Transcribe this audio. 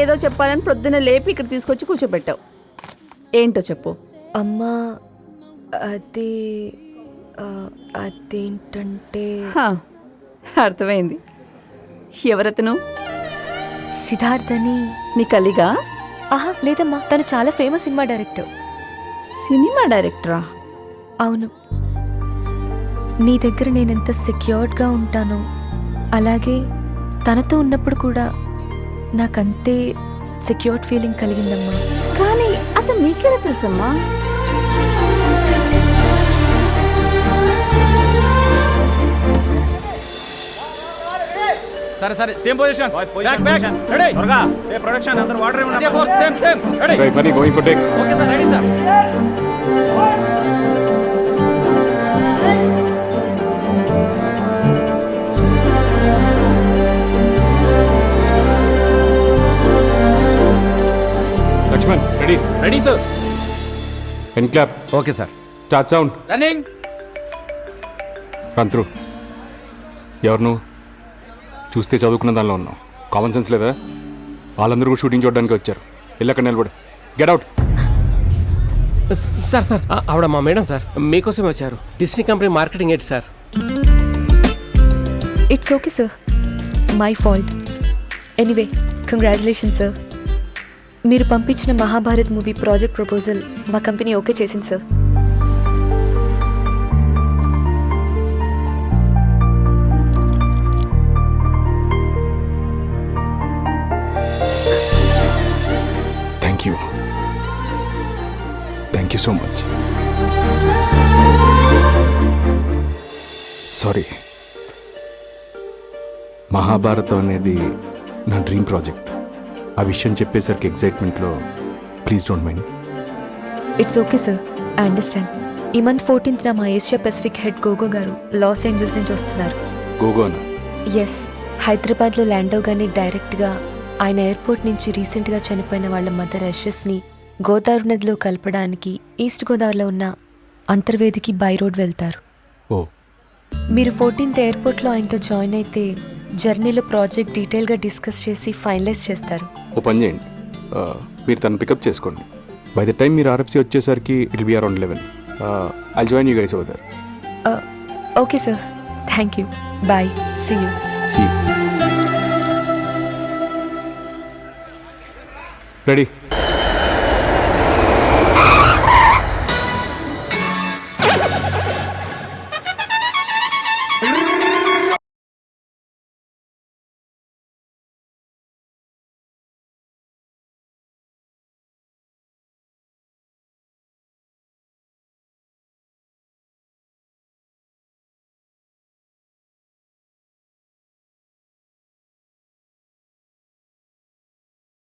ఏదో చెప్పాలని ప్రొద్దున లేపి ఇక్కడ తీసుకొచ్చి కూర్చోబెట్టావు. ఏంటో చెప్పు. అమ్మా అది అదేంటంటే హా, అర్థమైంది. ఎవరతను? సిద్ధార్థ్ అని. నీ కలిగా? ఆహా లేదమ్మా, తను చాలా ఫేమస్ సినిమా డైరెక్టర్. సినిమా డైరెక్టరా? అవును. నీ దగ్గర నేనెంత సెక్యూర్డ్గా ఉంటానో అలాగే తనతో ఉన్నప్పుడు కూడా నాకంతే సెక్యూర్డ్ ఫీలింగ్ కలిగిందమ్మా. కానీ అతను నీకెలా తెలుసమ్మా? సరే సరే, సేమ్ పొజిషన్. Back ready. త్వరగా ఏ ప్రొడక్షన్ అందరూ వాటర్ ఏమన్నా. అదే four same same ready. Right Bunny going for take. Okay sir, ready sir. Lakshman ready. Ready sir. ఎన్ clap. Okay sir. Start sound. Running. Run through. ఎవరు నువ్వు? చూస్తే చదువుకున్న దానిలో ఉన్నావు. కామన్ సెన్స్ లేదా? వాళ్ళందరూ కూడా షూటింగ్ చూడడానికి వచ్చారు. వెళ్ళక్కడ నిలబడు. Get out. సార్ సార్ ఆవిడ మా మేడం సార్, మీకోసం వచ్చారు. Disney company marketing head sir. It's okay sir, my fault. Anyway congratulation sir. మీరు పంపించిన మహాభారత్ మూవీ ప్రాజెక్ట్ ప్రపోజల్ మా కంపెనీ ఓకే చేసింది సార్. Thank you. Thank you so much. Sorry. Mahabharatam అనేది నా డ్రీమ్ ప్రాజెక్ట్. ఆ విషయం చెప్పేసరికి ఎగ్జైట్మెంట్లో please don't mind. It's okay sir, I understand. ఈ మంత్ 14th మా ఏషియా పెసిఫిక్ హెడ్ గోగో గారు లాస్ ఏంజల్స్ నుంచి వస్తున్నారు. గోగోనా? ఎస్, హైదరాబాద్లో ల్యాండ్ అవగానే డైరెక్ట్గా ఆయన ఎయిర్పోర్ట్ నుంచి రీసెంట్గా చనిపోయిన వాళ్ళ మదర్ అషెస్ని గోదావరి నదిలో కలపడానికి ఈస్ట్ గోదావరిలో ఉన్న అంతర్వేదికి బై రోడ్ వెళ్తారు. ఓ. మీరు 14th ఎయిర్పోర్ట్లో ఆయనతో జాయిన్ అయితే జర్నీలో ప్రాజెక్ట్ డీటెయిల్గా డిస్కస్ చేసి ఫైనలైజ్ చేస్తారు. ఓ పని చేయండి, మీరు తను పికప్ చేసుకోండి. బై ద టైం మీరు ఆర్ఎఫ్సి వచ్చేసరికి it will be around 11. I'll join you guys over there. Okay sir, thank you, bye, see you. Ready.